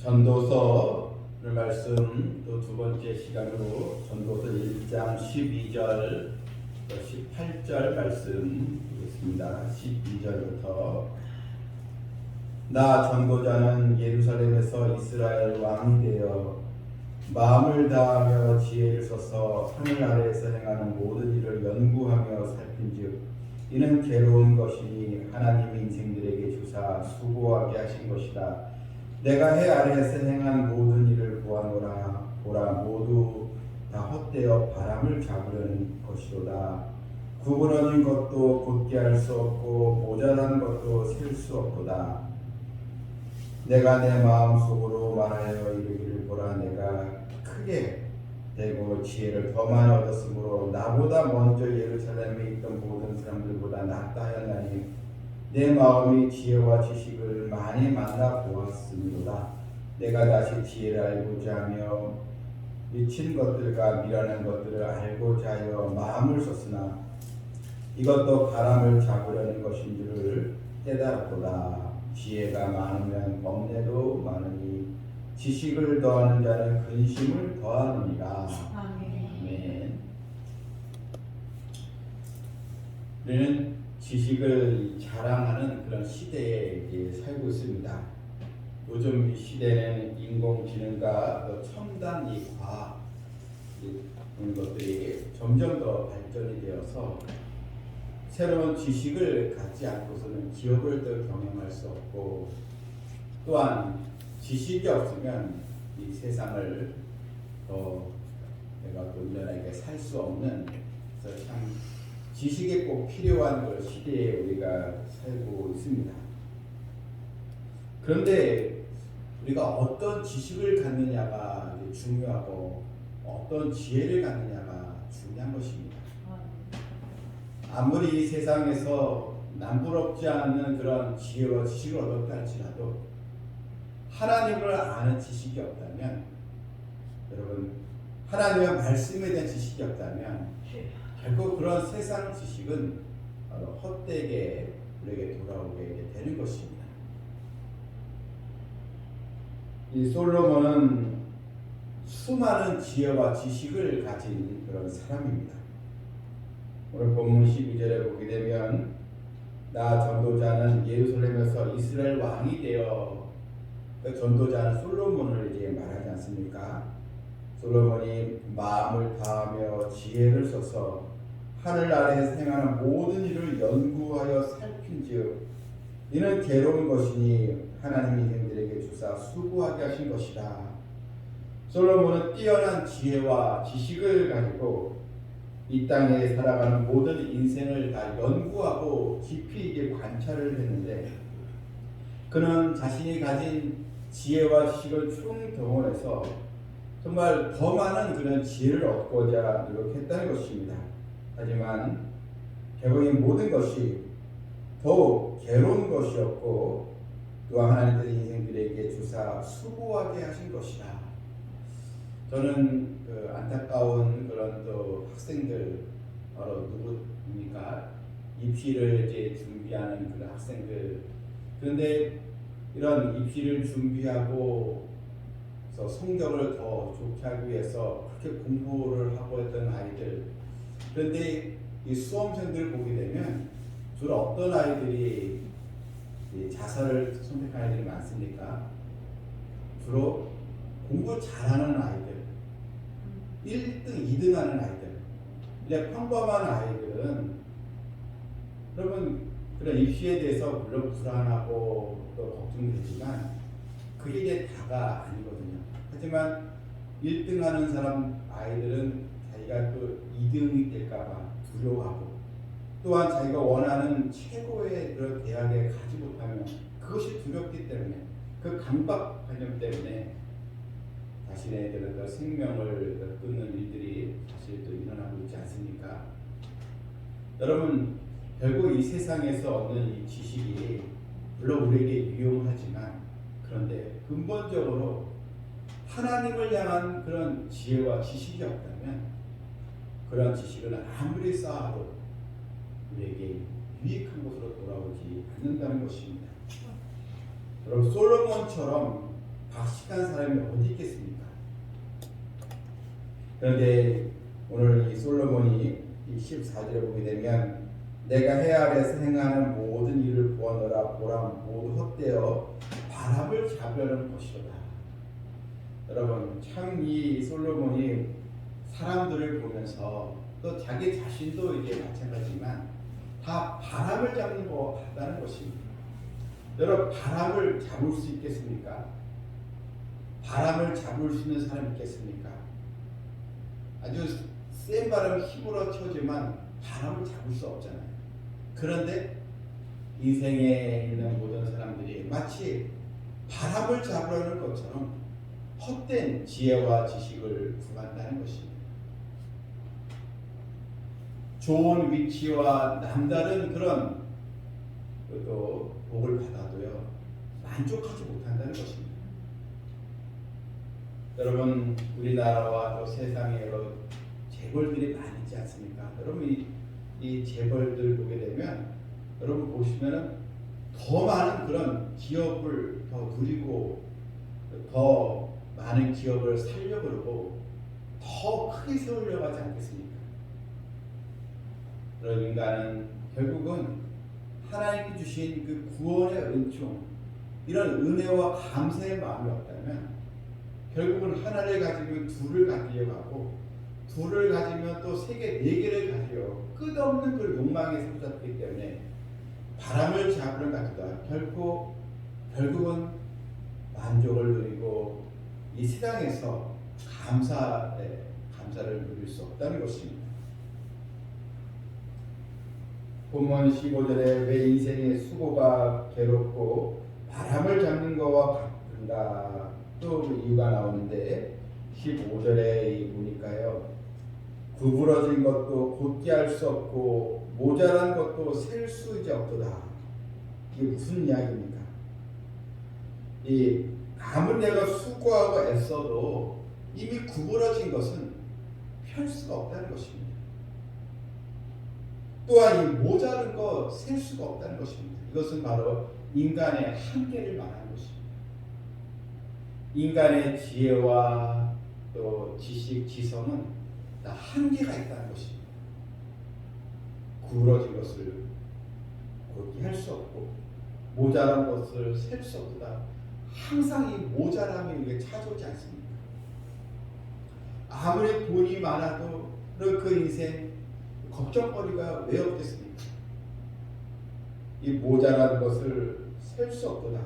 전도서를 말씀 또 두 번째 시간으로 전도서 1장 12절 18절 말씀 보겠습니다. 12절부터 나 전도자는 예루살렘에서 이스라엘 왕이 되어 마음을 다하며 지혜를 써서 하늘 아래에서 행하는 모든 일을 연구하며 살핀즉 이는 괴로운 것이니 하나님이 인생들에게 주사 수고하게 하신 것이다. 내가 해 아래에서 행한 모든 일을 보아노라. 보라, 모두 다 헛되어 바람을 잡으려는 것이로다. 구부러진 것도 곧게 할 수 없고 모자란 것도 셀 수 없도다. 내가 내 마음속으로 말하여 이르기를 보라, 내가 크게 되고 지혜를 더 많이 얻었으므로 나보다 먼저 예루살렘에 있던 모든 사람들보다 낫다 하였나니 내 마음이 지혜와 지식을 많이 만나 보았음이로다. 내가 다시 지혜를 알고자 하며 미친 것들과 미련한 것들을 알고자 하여 마음을 썼으나 이것도 바람을 잡으려는 것인 줄을 깨달았도다. 지혜가 많으면 번뇌도 많으니 지식을 더하는 자는 근심을 더하느니라. 아멘. 우리는 지식을 자랑하는 그런 시대에 이제 살고 있습니다. 요즘 이 시대는 인공지능과 첨단 이 과학 이런 것들이 점점 더 발전이 되어서 새로운 지식을 갖지 않고서는 기업을 더 경영할 수 없고, 또한 지식이 없으면 이 세상을 더 내가 온전하게 살 수 없는, 그래서 참 지식이 꼭 필요한 그 시대에 우리가 살고 있습니다. 그런데 우리가 어떤 지식을 갖느냐가 중요하고 어떤 지혜를 갖느냐가 중요한 것입니다. 아무리 이 세상에서 남부럽지 않은 그런 지혜와 지식을 얻었다 할지라도 하나님을 아는 지식이 없다면, 여러분, 하나님의 말씀에 대한 지식이 없다면 결국 그런 세상 지식은 헛되게 우리에게 돌아오게 되는 것입니다. 이 솔로몬은 수많은 지혜와 지식을 가진 그런 사람입니다. 오늘 본문 12절에 보게 되면 나 전도자는 예루살렘에서 이스라엘 왕이 되어, 그 전도자는 솔로몬을 이제 말하지 않습니까? 솔로몬이 마음을 다하며 지혜를 써서 하늘 아래에서 행하는 모든 일을 연구하여 살핀즉 이는 괴로운 것이니 하나님이 인생들에게 주사 수고하게 하신 것이다. 솔로몬은 뛰어난 지혜와 지식을 가지고 이 땅에 살아가는 모든 인생을 다 연구하고 깊이 이제 관찰을 했는데, 그는 자신이 가진 지혜와 지식을 총동원해서 정말 더 많은 그런 지혜를 얻고자 노력했다는 것입니다. 하지만 결국 이 모든 것이 더욱 괴로운 것이었고, 또한 하나님께서 인생들에게 주사 수고하게 하신 것이다. 저는 그 안타까운 그런 또 학생들, 바로 누구입니까? 입시를 이제 준비하는 그런 학생들. 그런데 이런 입시를 준비하고 성적을 더 좋게 하기 위해서 그렇게 공부를 하고 했던 아이들. 그런데 이 수험생들을 보게 되면 주로 어떤 아이들이 자살을 선택하는 아이들이 많습니까? 주로 공부 잘하는 아이들, 1등, 2등 하는 아이들. 이제 평범한 아이들은, 여러분, 그런 입시에 대해서 물론 불안하고 또 걱정되지만 그게 이제 다가 아니거든요. 하지만 1등 하는 사람 아이들은 자기가 또 2등이 될까봐 두려워하고, 또한 자기가 원하는 최고의 그런 대학에 가지 못하면 그것이 두렵기 때문에, 그 강박관념 때문에 자신의 생명을 끊는 일들이 사실 또 일어나고 있지 않습니까? 여러분, 결국 이 세상에서 얻는 이 지식이 물론 우리에게 유용하지만, 그런데 근본적으로 하나님을 향한 그런 지혜와 지식이 없다면 그런 지식을 아무리 쌓아도 우리에게 유익한 곳으로 돌아오지 않는다는 것입니다. 여러분, 솔로몬처럼 박식한 사람이 어디 있겠습니까? 그런데 오늘 이 솔로몬이 이 14절에 보게 되면 내가 해 아래에서 행하는 모든 일을 보아노라. 보라 모두 헛되어 바람을 잡으려는 것이로다. 여러분 참 이 솔로몬이 사람들을 보면서 또 자기 자신도 이제 마찬가지지만 다 바람을 잡는 것 같다는 것입니다. 여러분 바람을 잡을 수 있겠습니까? 바람을 잡을 수 있는 사람 있겠습니까? 아주 센 바람이 힘으로 쳐지만 바람을 잡을 수 없잖아요. 그런데 인생에 있는 모든 사람들이 마치 바람을 잡으려는 것처럼 헛된 지혜와 지식을 구한다는 것입니다. 좋은 위치와 남다른 그런 또 복을 받아도요 만족하지 못한다는 것입니다. 여러분 우리나라와 또 세상에 여러 재벌들이 많이 있지 않습니까? 여러분 이 재벌들 보게 되면 여러분 보시면은 더 많은 그런 기업을 더 누리고 더 많은 기업을 살려고 그러고 더 크게 세우려고 하지 않겠습니까? 그런 인간은 결국은 하나님께 주신 그 구원의 은총 이런 은혜와 감사의 마음이 없다면 결국은 하나를 가지면 둘을 가지려고 하고 둘을 가지면 또 세 개, 네 개를 가지려고 끝없는 그 욕망에 사로잡기 때문에 바람을 잡으러 가지다 결국은 만족을 누리고 이 세상에서 감사를 누릴 수 없다는 것입니다. 본문 15절에 왜 인생의 수고가 괴롭고 바람을 잡는 거와 같은가 또 그 이유가 나오는데 15절에 보니까요 구부러진 것도 곧게 할 수 없고 모자란 것도 셀 수 이제 없도다. 이게 무슨 이야기입니까? 아무리 내가 수고하고 애써도 이미 구부러진 것은 펼 수가 없다는 것입니다. 또한 이 모자른 거 셀 수가 없다는 것입니다. 이것은 바로 인간의 한계를 말하는 것입니다. 인간의 지혜와 또 지식, 지성은 다 한계가 있다는 것입니다. 구부러진 것을 곧게 할 수 없고 모자란 것을 셀 수 없다. 항상 이 모자람이 우리에게 찾아오지 않습니까? 아무리 돈이 많아도 그 인생 걱정거리가 왜 없겠습니까? 이 모자란 것을 셀 수 없도다.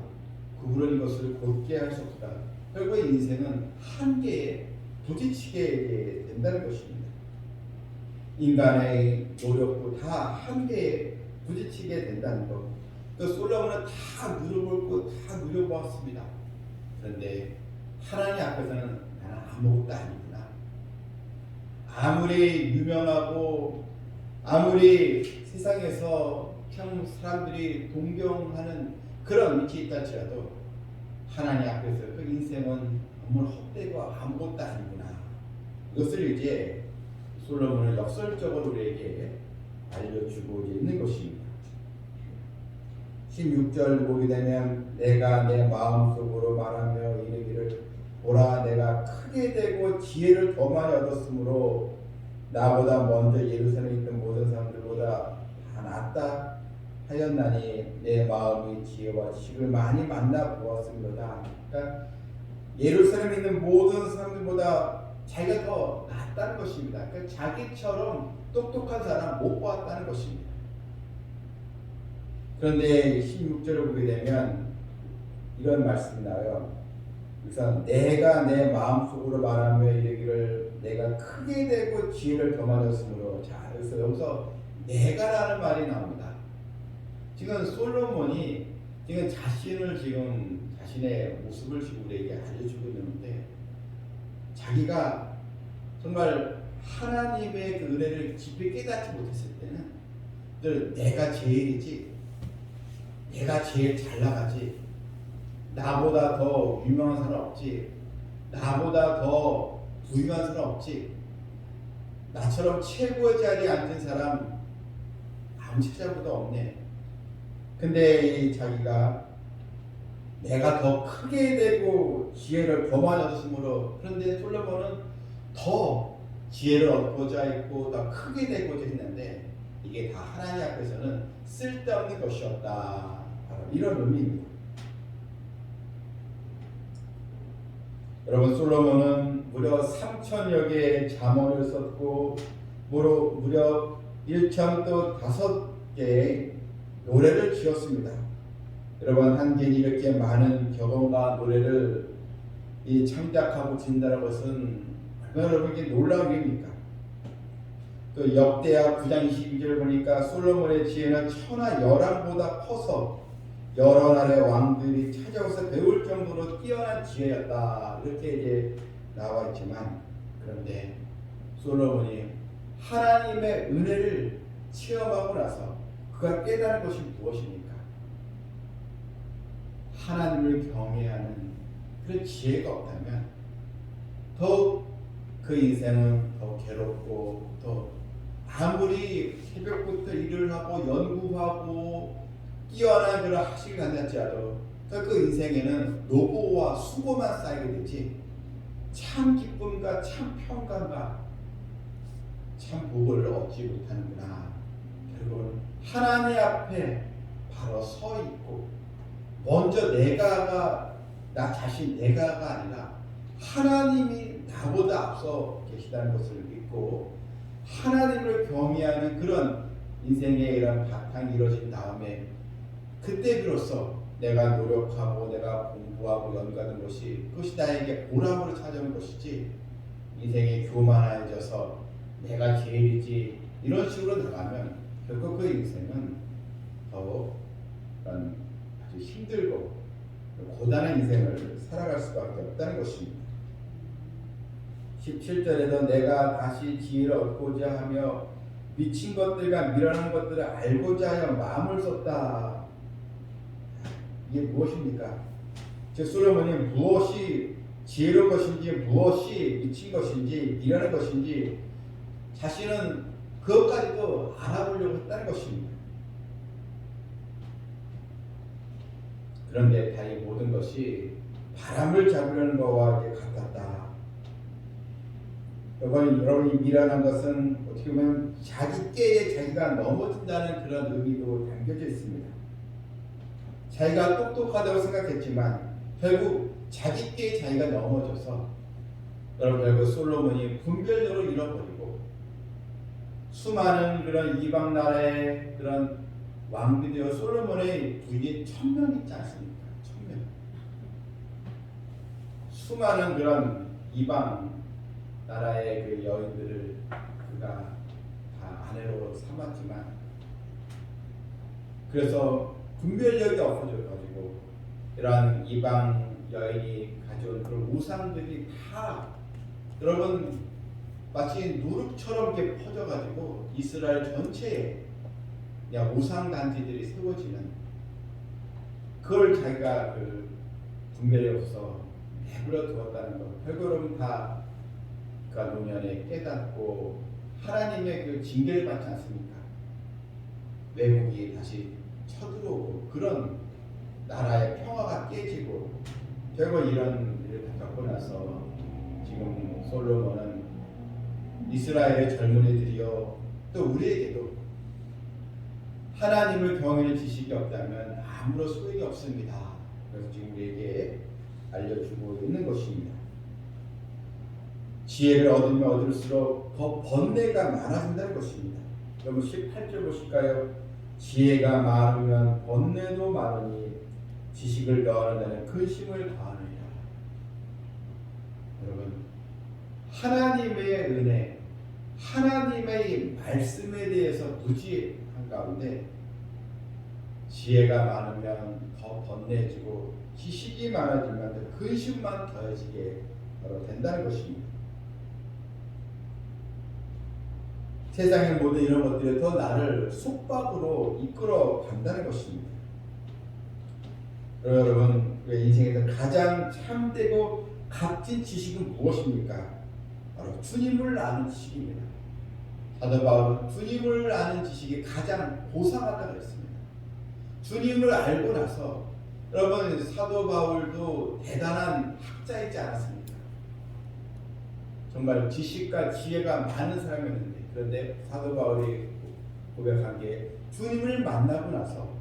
구부러진 것을 곧게 할 수 없다. 결국 인생은 한계에 부딪히게 된다는 것입니다. 인간의 노력도 다 한계에 부딪히게 된다는 것. 그 솔로몬은 다 누려보고 다 누려보았습니다. 그런데 하나님 앞에서는 나는 아무것도 아니구나. 아무리 유명하고 아무리 세상에서 참 사람들이 동경하는 그런 위치에 있다 할지라도 하나님 앞에서 그 인생은 너무 헛되고 아무것도 아니구나. 이것을 이제 솔로몬은 역설적으로 우리에게 알려주고 있는 것입니다. 16절 보게 되면 내가 내 마음속으로 말하며 이르기를 보라 내가 크게 되고 지혜를 더 많이 얻었으므로 나보다 먼저 예루살렘에 있던 모든 사람들보다 다 낫다 하였나니 내 마음이 지혜와 식을 많이 만나 보았습니다. 그러니까 예루살렘에 있는 모든 사람들보다 자기가 더 낫다는 것입니다. 그러니까 자기처럼 똑똑한 사람 못 보았다는 것입니다. 그런데 16절을 보게 되면 이런 말씀이 나와요. 그래서 내가 내 마음속으로 말하며 이르기를 내가 크게 되고 지혜를 더 많이 얻었으므로. 자, 그래서 여기서 내가라는 말이 나옵니다. 지금 솔로몬이 지금 자신의 모습을 지금 우리에게 알려주고 있는데 자기가 정말 하나님의 그 은혜를 깊이 깨닫지 못했을 때는 늘 내가 제일이지, 내가 제일 잘 나가지, 나보다 더 유명한 사람 없지, 나보다 더 부유한 사람 없지, 나처럼 최고의 자리에 앉은 사람 아무 책자보다 없네. 근데 자기가 내가 더 크게 되고 지혜를 더 많이 얻었으므로, 그런데 솔로몬은 더 지혜를 얻고자 했고 더 크게 되고자 했는데 이게 다 하나님 앞에서는 쓸데없는 것이었다. 바로 이런 의미입니다. 여러분, 솔로몬은 무려 3,000여 개의 잠언을 썼고 무려 1,005개의 노래를 지었습니다. 여러분, 한 개인이 이렇게 많은 격언과 노래를 창작하고 진다는 것은 얼마나 여러분에게 놀라운 일입니까? 또 역대하 9장 22절 보니까 솔로몬의 지혜는 천하 열왕보다 커서 여러 나라의 왕들이 찾아와서 배울 정도로 뛰어난 지혜였다. 이렇게 이제 나와 있지만, 그런데 솔로몬이 하나님의 은혜를 체험하고 나서 그가 깨달은 것이 무엇입니까? 하나님을 경외하는 그런 지혜가 없다면 더욱 그 인생은 더 괴롭고, 더 아무리 새벽부터 일을 하고 연구하고 뛰어난 그런 학식을 갖는지라도 그 인생에는 노고와 수고만 쌓이게 되지 참 기쁨과 참 평강과 참 복을 얻지 못하는구나. 결국은 하나님 앞에 바로 서 있고, 먼저 내가가 나 자신 내가가 아니라 하나님이 나보다 앞서 계시다는 것을 믿고 하나님을 경외하는 그런 인생의 이런 바탕이 이루어진 다음에, 그때 비로소 내가 노력하고 내가 공부하고 연구하는 것이 그것이 나에게 보람으로 찾아오는 것이지, 인생이 교만해져서 내가 제일이지 이런 식으로 나가면 결국 그 인생은 더욱 아주 힘들고 고단한 인생을 살아갈 수밖에 없다는 것입니다. 17절에도 내가 다시 지혜를 얻고자 하며 미친 것들과 미련한 것들을 알고자 하여 마음을 썼다. 이게 무엇입니까? 즉 솔로몬이 무엇이 지혜로운 것인지, 무엇이 미친 것인지, 미련한 것인지 자신은 그것까지도 알아보려고 했다는 것입니다. 그런데 다 이 모든 것이 바람을 잡으려는 것과 같았다. 여러분이 미련한 것은 어떻게 보면 자기 깨에 자기가 넘어진다는 그런 의미도 담겨져 있습니다. 자기가 똑똑하다고 생각했지만 결국 자기 깨에 자기가 넘어져서 여러분, 결국 솔로몬이 분별력을 잃어버리고 수많은 그런 이방 나라의 그런 왕들이요, 솔로몬의 부인이 1,000명 있지 않습니까? 1,000명. 수많은 그런 이방 나라의 그 여인들을 그가 다 아내로 삼았지만, 그래서 분별력이 없어져가지고 이러한 이방 여인이 가져온 그런 우상들이 다 여러분 마치 누룩처럼 이렇게 퍼져가지고 이스라엘 전체에 그냥 우상 단지들이 세워지는, 그걸 자기가 그 분별이 없어 내버려 두었다는 것. 결국은 다 그 노년에 깨닫고 하나님의 그 징계를 받지 않습니까? 외국이 다시 쳐들어오고 그런 나라의 평화가 깨지고, 결국 이런 일을 다 겪고 나서 지금 솔로몬은 이스라엘의 젊은이들이여, 또 우리에게도 하나님을 경외하는 지식이 없다면 아무런 소용이 없습니다. 그래서 지금 우리에게 알려주고 있는 것입니다. 지혜를 얻으면 얻을수록 더 번뇌가 많아진다는 것입니다. 여러분 18절 보실까요? 지혜가 많으면 번뇌도 많으니 지식을 더하는 자는 근심을 더하느니라. 여러분, 하나님의 은혜, 하나님의 말씀에 대해서 무지한 가운데 지혜가 많으면 더 번뇌해지고 지식이 많아지면 근심만 더해지게 바로 된다는 것입니다. 세상의 모든 이런 것들이 더 나를 속박으로 이끌어 간다는 것입니다. 여러분, 인생에서 가장 참되고 값진 지식은 무엇입니까? 바로 주님을 아는 지식입니다. 사도 바울은 주님을 아는 지식이 가장 고상하다고 했습니다. 주님을 알고 나서 여러분, 사도 바울도 대단한 학자이지 않았습니까? 정말 지식과 지혜가 많은 사람이었는데, 그런데 사도 바울이 고백한 게 주님을 만나고 나서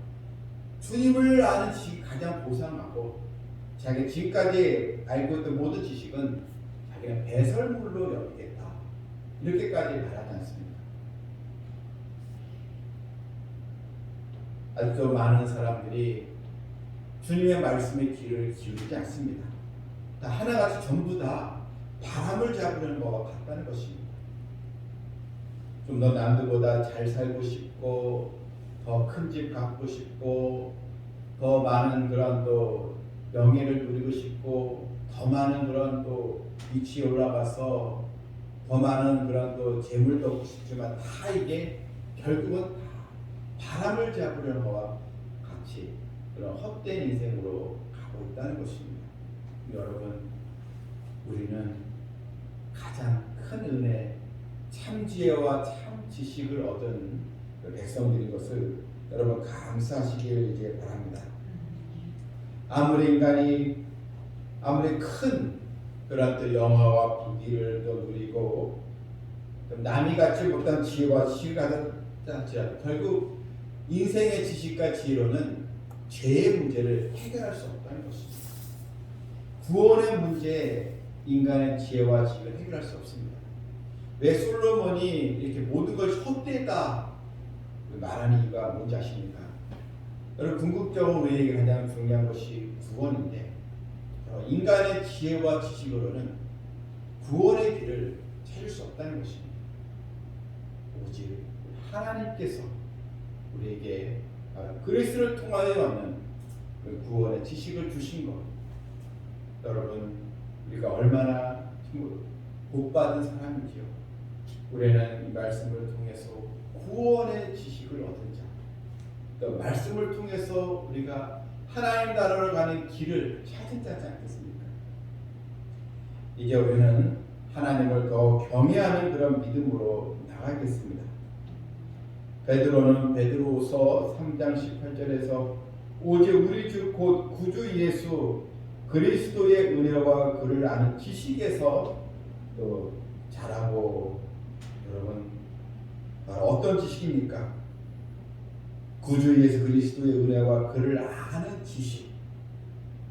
주님을 아는 지식이 가장 고상하고, 자기 지금까지 알고 있던 모든 지식은 자기는 배설물로 여기겠다, 이렇게까지 말하지 않습니다. 아직도 많은 사람들이 주님의 말씀에 귀를 기울이지 않습니다. 다 하나같이 전부 다 바람을 잡으려는 것과 같다는 것입니다. 좀 더 남들보다 잘 살고 싶고, 더 큰 집 갖고 싶고, 더 많은 그런 또 명예를 누리고 싶고, 더 많은 그런 또 위치에 올라가서 더 많은 그런 또 재물도 얻고 싶지만, 다 이게 결국은 다 바람을 잡으려는 것과 같이 그런 헛된 인생으로 가고 있다는 것입니다. 여러분, 우리는 가장 큰 은혜, 참 지혜와 참 지식을 얻은 그 백성들인 것을 여러분 감사하시길 이제 바랍니다. 아무리 인간이 아무리 큰 그런 또 영화와 부귀를 또 누리고 남이 갖지 못한 지혜와 지식을 가졌다, 결국 인생의 지식과 지혜로는 죄의 문제를 해결할 수 없다는 것입니다. 구원의 문제, 인간의 지혜와 지식을 해결할 수 없습니다. 왜 솔로몬이 이렇게 모든 걸 헛되다 말하는 이유가 뭔지 아십니까? 여러분, 궁극적으로 우리에게 가장 중요한 것이 구원인데, 인간의 지혜와 지식으로는 구원의 길을 찾을 수 없다는 것입니다. 오직 하나님께서 우리에게 그리스도를 통하여 얻는 그 구원의 지식을 주신 것, 여러분, 우리가 얼마나 복받은 사람인지요. 우리는 이 말씀을 통해서 구원의 지식을 얻은 자, 또 말씀을 통해서 우리가 하나님 나라로 가는 길을 찾은 자지 않겠습니까? 이제 우리는 하나님을 더 경외하는 그런 믿음으로 나가겠습니다. 베드로는 베드로후서 3장 18절에서 오직 우리 주 곧 구주 예수 그리스도의 은혜와 그를 아는 지식에서 또 자라고, 여러분, 어떤 지식입니까? 구주 예수 그리스도의 은혜와 그를 아는 지식.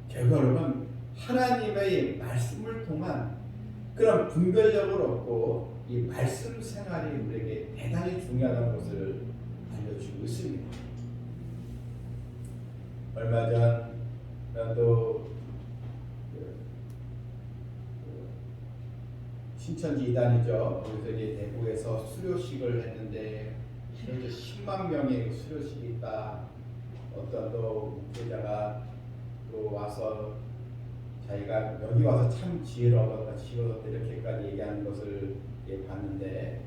결국 여러분, 하나님의 말씀을 통한 그런 분별력을 얻고 이 말씀 생활이 우리에게 대단히 중요하다는 것을 알려주고 있습니다. 얼마 전 또 신천지 이단이죠. 거기서 이제 대구에서 수료식을 했는데 현재 10만 명의 수료식이 있다. 어떤 또 목회자가 또 와서 자기가 여기 와서 참 지혜를 얻었다, 지혜를 얻었다, 이렇게까지 얘기하는 것을 봤는데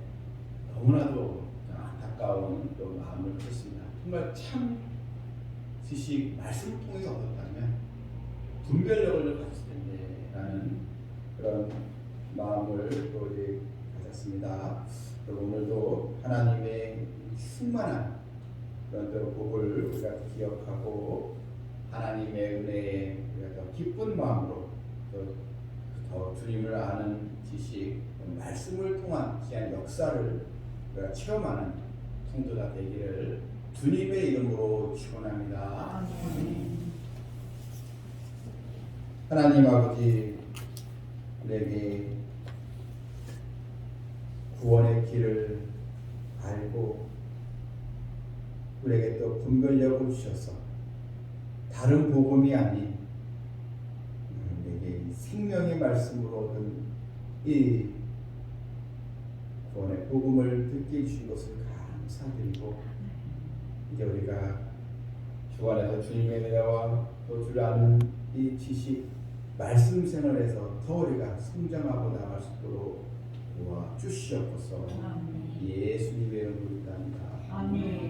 너무나도 안타까운 또 마음을 갖습니다. 정말 참 지식, 말씀을 통해서 얻었다면 분별력을 가졌을 텐데 라는 그런 마음을 또 이제 가졌습니다. 오늘도 하나님의 충만한 그런 또 복을 우리가 기억하고 하나님의 은혜에 우리가 더 기쁜 마음으로 더 주님을 아는 지식, 말씀을 통한 귀한 역사를 우리가 체험하는 성도가 되기를 주님의 이름으로 축원합니다. 하나님 아버지, 우리에게 구원의 길을 알고 우리에게 또 분별력을 주셔서 다른 복음이 아닌 우리에게 생명의 말씀으로 얻은 이 구원의 복음을 듣게 해주신 것을 감사드리고, 이제 우리가 주 안에서 주님의 은혜와 또 주를 아는 이 지식, 말씀 생활에서 더 우리가 성장하고 나갈 수 있도록 도와주시옵소서. 예수님의 이름으로 기도합니다. 아멘.